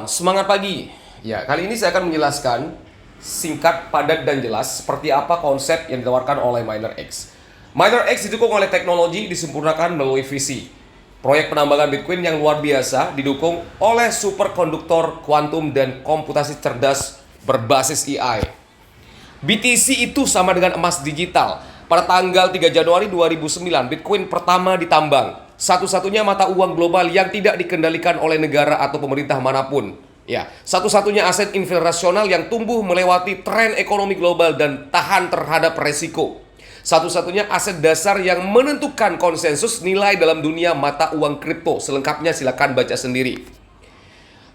Semangat pagi. Ya, kali ini saya akan menjelaskan singkat, padat, dan jelas seperti apa konsep yang ditawarkan oleh MinerX. MinerX didukung oleh teknologi disempurnakan melalui visi. Proyek penambangan Bitcoin yang luar biasa didukung oleh superkonduktor kuantum dan komputasi cerdas berbasis AI. BTC itu sama dengan emas digital. Pada tanggal 3 Januari 2009, Bitcoin pertama ditambang. Satu-satunya mata uang global yang tidak dikendalikan oleh negara atau pemerintah manapun. Ya, satu-satunya aset inflasi yang tumbuh melewati tren ekonomi global dan tahan terhadap resiko. Satu-satunya aset dasar yang menentukan konsensus nilai dalam dunia mata uang kripto. Selengkapnya silakan baca sendiri.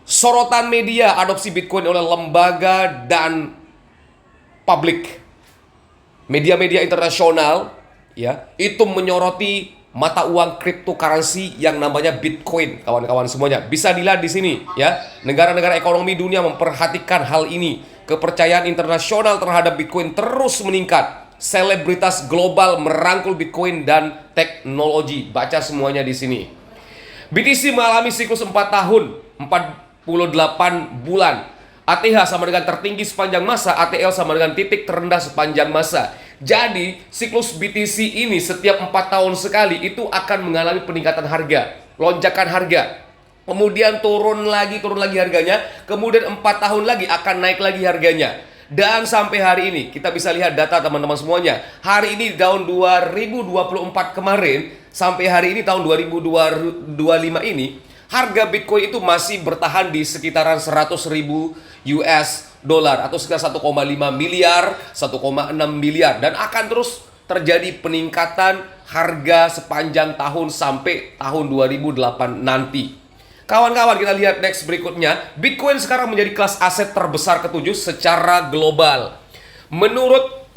Sorotan media adopsi Bitcoin oleh lembaga dan publik. Media-media internasional ya, itu menyoroti mata uang cryptocurrency yang namanya Bitcoin, kawan-kawan semuanya. Bisa dilihat di sini ya. Negara-negara ekonomi dunia memperhatikan hal ini. Kepercayaan internasional terhadap Bitcoin terus meningkat. Selebritas global merangkul Bitcoin dan teknologi. Baca semuanya di sini. BTC mengalami siklus 4 tahun, 48 bulan. ATH sama dengan tertinggi sepanjang masa, ATL sama dengan titik terendah sepanjang masa. Jadi, siklus BTC ini setiap 4 tahun sekali itu akan mengalami peningkatan harga, lonjakan harga. Kemudian turun lagi harganya, kemudian 4 tahun lagi akan naik lagi harganya. Dan sampai hari ini, kita bisa lihat data teman-teman semuanya. Hari ini tahun 2024 kemarin, sampai hari ini tahun 2025 ini, harga Bitcoin itu masih bertahan di sekitaran 100.000 US dollar atau sekitar 1,5 miliar, 1,6 miliar, dan akan terus terjadi peningkatan harga sepanjang tahun sampai tahun 2008 nanti. Kawan-kawan, kita lihat next berikutnya. Bitcoin sekarang menjadi kelas aset terbesar ketujuh secara global. Menurut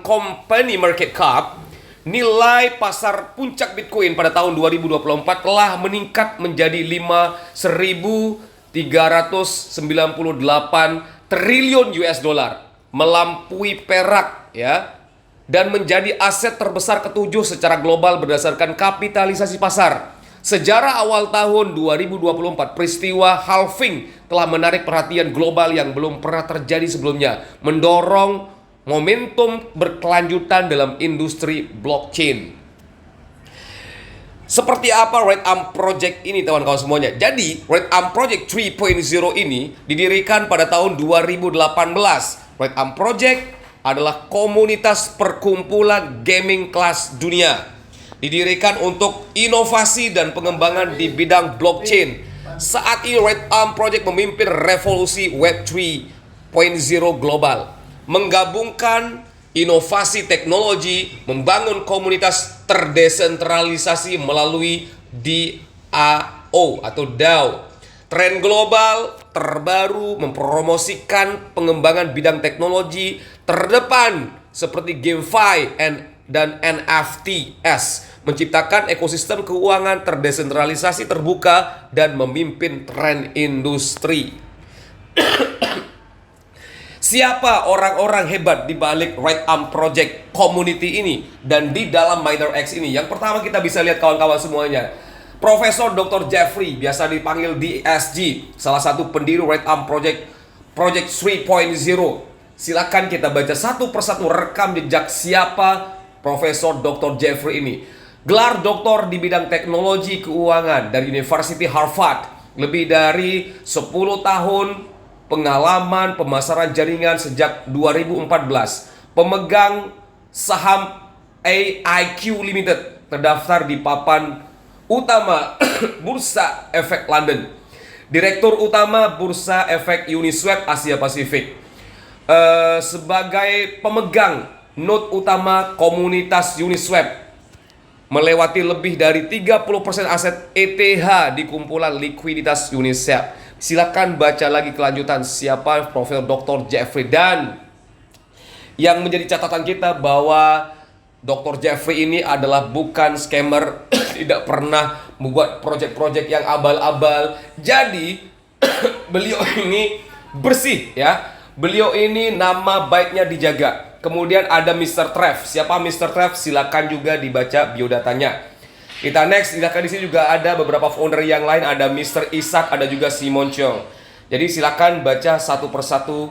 Company Market Cap, nilai pasar puncak Bitcoin pada tahun 2024 telah meningkat menjadi 5.398 triliun US dollar, melampaui perak ya, dan menjadi aset terbesar ketujuh secara global berdasarkan kapitalisasi pasar. Sejarah awal tahun 2024, peristiwa halving telah menarik perhatian global yang belum pernah terjadi sebelumnya, mendorong momentum berkelanjutan dalam industri blockchain. Seperti apa Red Arm Project ini, kawan-kawan semuanya? Jadi, Red Arm Project 3.0 ini didirikan pada tahun 2018. Red Arm Project adalah komunitas perkumpulan gaming kelas dunia. Didirikan untuk inovasi dan pengembangan di bidang blockchain. Saat ini Red Arm Project memimpin revolusi Web 3.0 global, menggabungkan inovasi teknologi, membangun komunitas terdesentralisasi melalui DAO atau DAO. Tren global terbaru mempromosikan pengembangan bidang teknologi terdepan seperti GameFi dan NFTs, menciptakan ekosistem keuangan terdesentralisasi terbuka dan memimpin tren industri. Siapa orang-orang hebat di balik Red Arm Project Community ini dan di dalam MinerX ini? Yang pertama kita bisa lihat kawan-kawan semuanya, Profesor Dr. Jeffrey, biasa dipanggil DSG, salah satu pendiri Red Arm Project 3.0. Silakan kita baca satu persatu rekam jejak siapa Profesor Dr. Jeffrey ini. Gelar doktor di bidang teknologi keuangan dari University Harvard, lebih dari 10 tahun pengalaman pemasaran jaringan sejak 2014. Pemegang saham AIQ Limited, terdaftar di papan utama Bursa Efek London. Direktur utama Bursa Efek Uniswap Asia Pasifik. Sebagai pemegang node utama komunitas Uniswap, melewati lebih dari 30% aset ETH di kumpulan likuiditas Uniswap. Silakan baca lagi kelanjutan siapa Profesor Dr. Jeffrey. Dan yang menjadi catatan kita bahwa Dr. Jeffrey ini adalah bukan scammer, tidak pernah membuat proyek-proyek yang abal-abal. Jadi beliau ini bersih ya. Beliau ini nama baiknya dijaga. Kemudian ada Mr. Trev. Siapa Mr. Trev? Silakan juga dibaca biodatanya. Kita next, silakan. Di sini juga ada beberapa founder yang lain, ada Mr. Ishak, ada juga Simon Chong. Jadi silakan baca satu persatu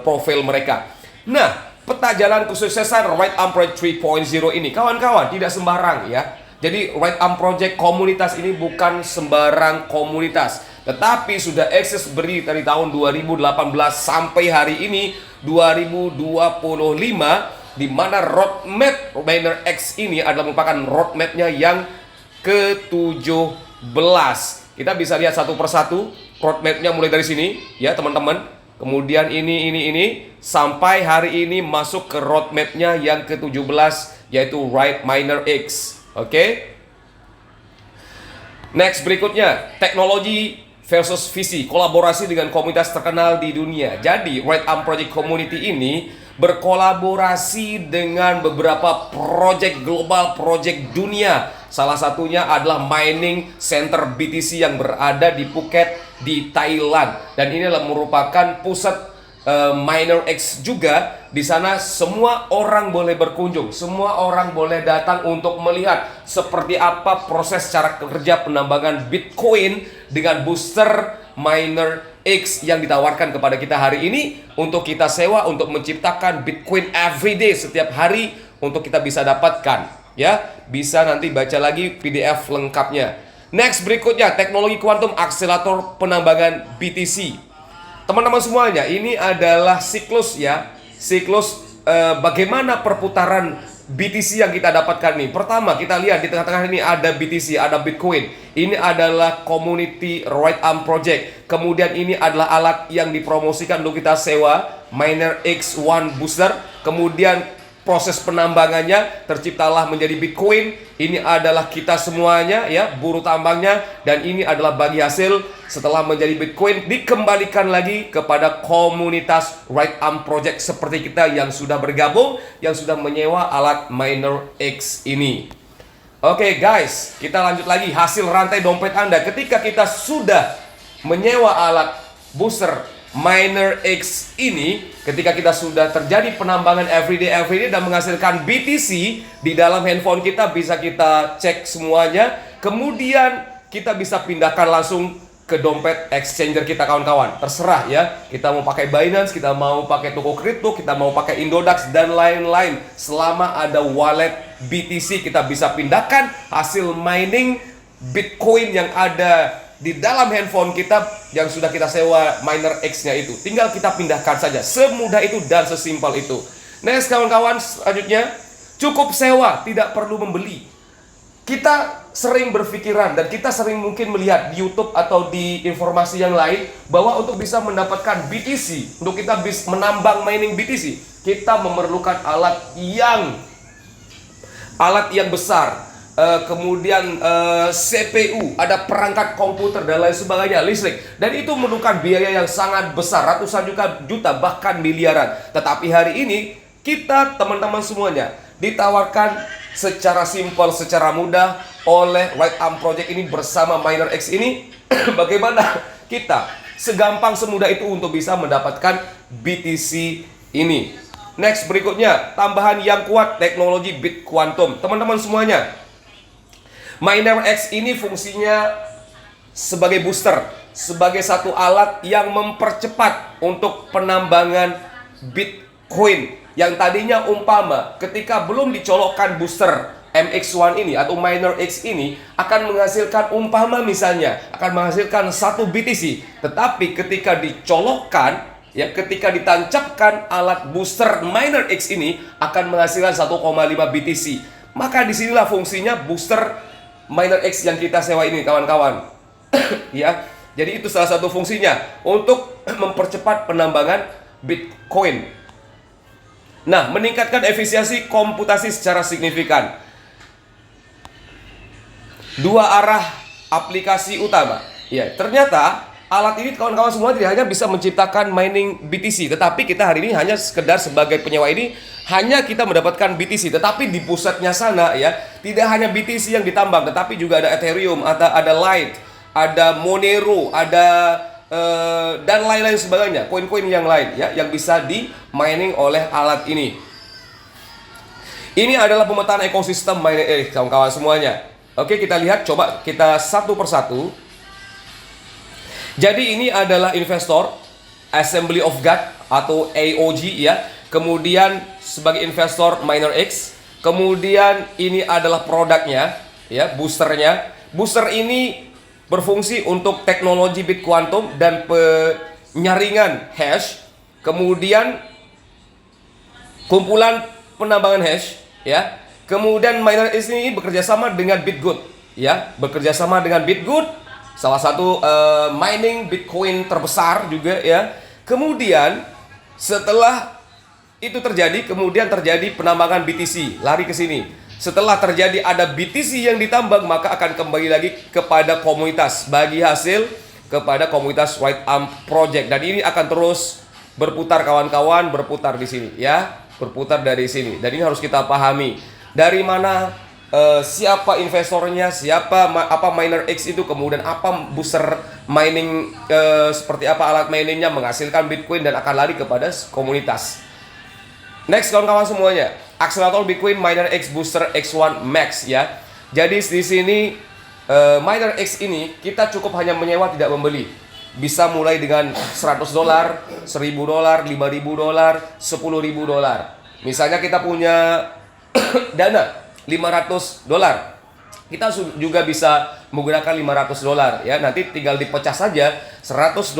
profil mereka. Nah, peta jalan kesuksesan Right Arm Project 3.0 ini, kawan-kawan, tidak sembarang ya. Jadi Right Arm Project komunitas ini bukan sembarang komunitas, tetapi sudah eksis berdiri dari tahun 2018 sampai hari ini 2025, di mana roadmap Miner X ini adalah merupakan roadmapnya yang ke-17. Kita bisa lihat satu persatu roadmapnya mulai dari sini ya teman-teman. Kemudian ini sampai hari ini masuk ke roadmapnya yang ke-17, yaitu Right Miner X. Oke. Next, berikutnya teknologi versus visi, kolaborasi dengan komunitas terkenal di dunia. Jadi Right Arm Project Community ini berkolaborasi dengan beberapa project global, project dunia. Salah satunya adalah Mining Center BTC yang berada di Phuket di Thailand. Dan ini adalah merupakan pusat Miner X juga. Di sana semua orang boleh berkunjung, semua orang boleh datang untuk melihat seperti apa proses cara kerja penambangan Bitcoin dengan booster Miner X yang ditawarkan kepada kita hari ini untuk kita sewa, untuk menciptakan Bitcoin everyday setiap hari untuk kita bisa dapatkan ya. Bisa nanti baca lagi PDF lengkapnya. Next, berikutnya teknologi kuantum akselerator penambangan BTC. Teman-teman semuanya, ini adalah siklus ya. Siklus bagaimana perputaran BTC yang kita dapatkan nih. Pertama, kita lihat di tengah-tengah ini ada BTC, ada Bitcoin. Ini adalah community Right Arm Project. Kemudian ini adalah alat yang dipromosikan untuk kita sewa, Miner X1 Booster. Kemudian proses penambangannya terciptalah menjadi Bitcoin. Ini adalah kita semuanya ya, buruh tambangnya. Dan ini adalah bagi hasil setelah menjadi Bitcoin dikembalikan lagi kepada komunitas Right Arm Project seperti kita yang sudah bergabung, yang sudah menyewa alat Miner X ini. Oke guys, kita lanjut lagi hasil rantai dompet Anda. Ketika kita sudah menyewa alat booster Miner X ini, ketika kita sudah terjadi penambangan everyday dan menghasilkan BTC di dalam handphone kita, bisa kita cek semuanya. Kemudian kita bisa pindahkan langsung ke dompet exchanger kita kawan-kawan. Terserah ya, kita mau pakai Binance, kita mau pakai toko kripto, kita mau pakai Indodax dan lain-lain. Selama ada wallet BTC, kita bisa pindahkan hasil mining Bitcoin yang ada di dalam handphone kita yang sudah kita sewa Miner X-nya itu. Tinggal kita pindahkan saja. Semudah itu dan sesimpel itu. Next kawan-kawan, selanjutnya cukup sewa, tidak perlu membeli. Kita sering berpikiran dan kita sering mungkin melihat di YouTube atau di informasi yang lain bahwa untuk bisa mendapatkan BTC, untuk kita bisa menambang mining BTC, kita memerlukan alat yang besar. Kemudian CPU, ada perangkat komputer dan lain sebagainya, listrik, dan itu memerlukan biaya yang sangat besar, ratusan juta bahkan miliaran. Tetapi hari ini kita teman-teman semuanya ditawarkan secara simpel, secara mudah oleh Right Arm Project ini bersama Miner X ini. Bagaimana kita segampang semudah itu untuk bisa mendapatkan BTC ini. Next, berikutnya tambahan yang kuat teknologi bit kuantum. Teman-teman semuanya, Miner X ini fungsinya sebagai booster, sebagai satu alat yang mempercepat untuk penambangan Bitcoin. Yang tadinya umpama ketika belum dicolokkan booster MX1 ini atau Miner X ini akan menghasilkan umpama misalnya akan menghasilkan 1 BTC. Tetapi ketika dicolokkan ya, ketika ditancapkan alat booster Miner X ini akan menghasilkan 1,5 BTC. Maka disinilah fungsinya booster Miner X yang kita sewa ini kawan-kawan. Ya, jadi itu salah satu fungsinya untuk mempercepat penambangan Bitcoin. Nah, meningkatkan efisiensi komputasi secara signifikan. Dua arah aplikasi utama. Ya, ternyata alat ini kawan-kawan semua tidak hanya bisa menciptakan mining BTC, tetapi kita hari ini hanya sekedar sebagai penyewa ini hanya kita mendapatkan BTC, tetapi di pusatnya sana ya, tidak hanya BTC yang ditambang, tetapi juga ada Ethereum, ada Lite, ada Monero, ada dan lain-lain sebagainya, koin-koin yang lain ya, yang bisa di mining oleh alat ini. Ini adalah pemetaan ekosistem miner X, kawan-kawan semuanya. Oke, kita lihat, coba kita satu persatu. Jadi ini adalah investor Assembly of God atau AOG ya. Kemudian sebagai investor Miner X. Kemudian ini adalah produknya ya, boosternya. Booster ini berfungsi untuk teknologi bit kuantum dan penyaringan hash. Kemudian kumpulan penambangan hash ya. Kemudian Miner X ini bekerja sama dengan Bitgood ya, bekerja sama dengan Bitgood, salah satu mining Bitcoin terbesar juga ya. Kemudian setelah itu terjadi, kemudian terjadi penambangan BTC, lari ke sini. Setelah terjadi ada BTC yang ditambang, maka akan kembali lagi kepada komunitas, bagi hasil kepada komunitas Right Arm Project. Dan ini akan terus berputar kawan-kawan, berputar di sini ya, berputar dari sini. Dan ini harus kita pahami dari mana siapa investornya, siapa apa Miner X itu, kemudian apa booster mining, seperti apa alat miningnya menghasilkan Bitcoin dan akan lari kepada komunitas. Next kawan-kawan semuanya, akselerator Bitcoin Miner X Booster X1 Max ya. Jadi di sini Miner X ini kita cukup hanya menyewa, tidak membeli. Bisa mulai dengan $100, $1.000, $5.000, $10.000. Misalnya kita punya dana $500, kita juga bisa menggunakan $500 ya. Nanti tinggal dipecah saja $100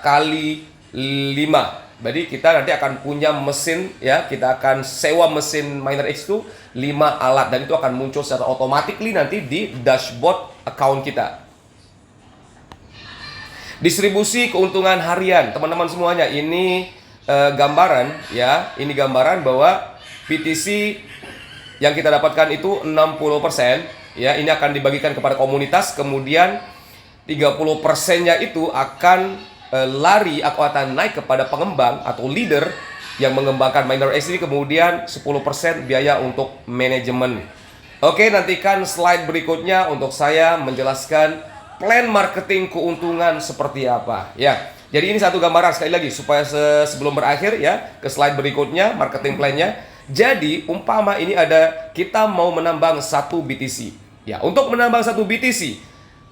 kali 5. Jadi kita nanti akan punya mesin ya, kita akan sewa mesin Miner X itu 5 alat dan itu akan muncul secara otomatis nanti di dashboard account kita. Distribusi keuntungan harian, teman-teman semuanya, ini gambaran ya, ini gambaran bahwa BTC yang kita dapatkan itu 60% ya, ini akan dibagikan kepada komunitas, kemudian 30%-nya itu akan lari atau akan naik kepada pengembang atau leader yang mengembangkan Miner X ini, kemudian 10% biaya untuk manajemen. Oke, nantikan slide berikutnya untuk saya menjelaskan plan marketing keuntungan seperti apa ya. Jadi ini satu gambaran sekali lagi supaya sebelum berakhir ya, ke slide berikutnya marketing plan-nya. Jadi umpama ini ada kita mau menambang 1 BTC ya. Untuk menambang 1 BTC,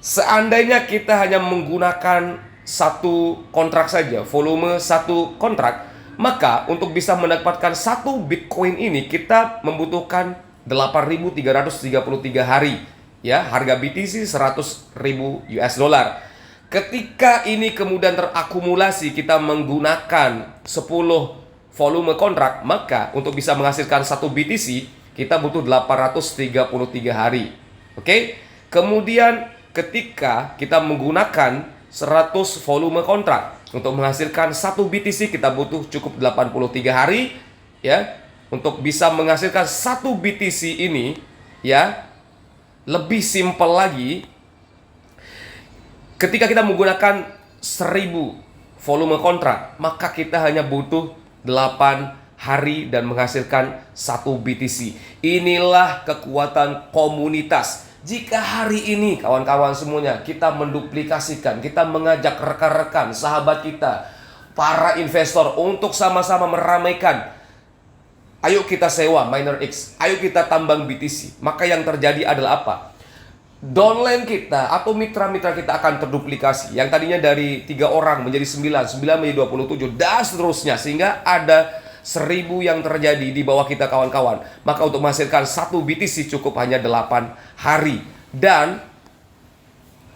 seandainya kita hanya menggunakan 1 kontrak saja, volume 1 kontrak, maka untuk bisa mendapatkan 1 Bitcoin ini kita membutuhkan 8.333 hari ya. Harga BTC $100.000. Ketika ini kemudian terakumulasi, kita menggunakan 10 volume kontrak, maka untuk bisa menghasilkan 1 BTC kita butuh 833 hari. Oke. Kemudian ketika kita menggunakan 100 volume kontrak untuk menghasilkan 1 BTC, kita butuh cukup 83 hari ya. Untuk bisa menghasilkan 1 BTC ini ya, lebih simpel lagi, ketika kita menggunakan 1000 volume kontrak, maka kita hanya butuh 8 hari dan menghasilkan 1 BTC. Inilah kekuatan komunitas. Jika hari ini kawan-kawan semuanya kita menduplikasikan, kita mengajak rekan-rekan, sahabat kita, para investor untuk sama-sama meramaikan, ayo kita sewa Miner X, ayo kita tambang BTC, maka yang terjadi adalah apa? Downline kita atau mitra-mitra kita akan terduplikasi. Yang tadinya dari 3 orang menjadi 9, 9 menjadi 27 dan seterusnya, sehingga ada 1000 yang terjadi di bawah kita kawan-kawan. Maka untuk menghasilkan 1 BTC cukup hanya 8 hari. Dan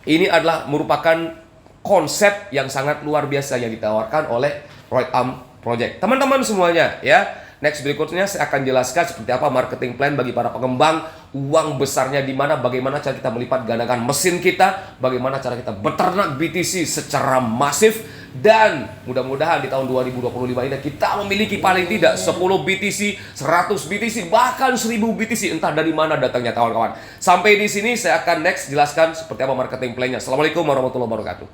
ini adalah merupakan konsep yang sangat luar biasa yang ditawarkan oleh Right Arm Project. Teman-teman semuanya ya. Next berikutnya saya akan jelaskan seperti apa marketing plan bagi para pengembang, uang besarnya di mana, bagaimana cara kita melipat gandakan mesin kita, bagaimana cara kita beternak BTC secara masif, dan mudah-mudahan di tahun 2025 ini kita memiliki paling tidak 10 BTC, 100 BTC, bahkan 1000 BTC, entah dari mana datangnya kawan-kawan. Sampai di sini saya akan next jelaskan seperti apa marketing plan-nya. Assalamualaikum warahmatullahi wabarakatuh.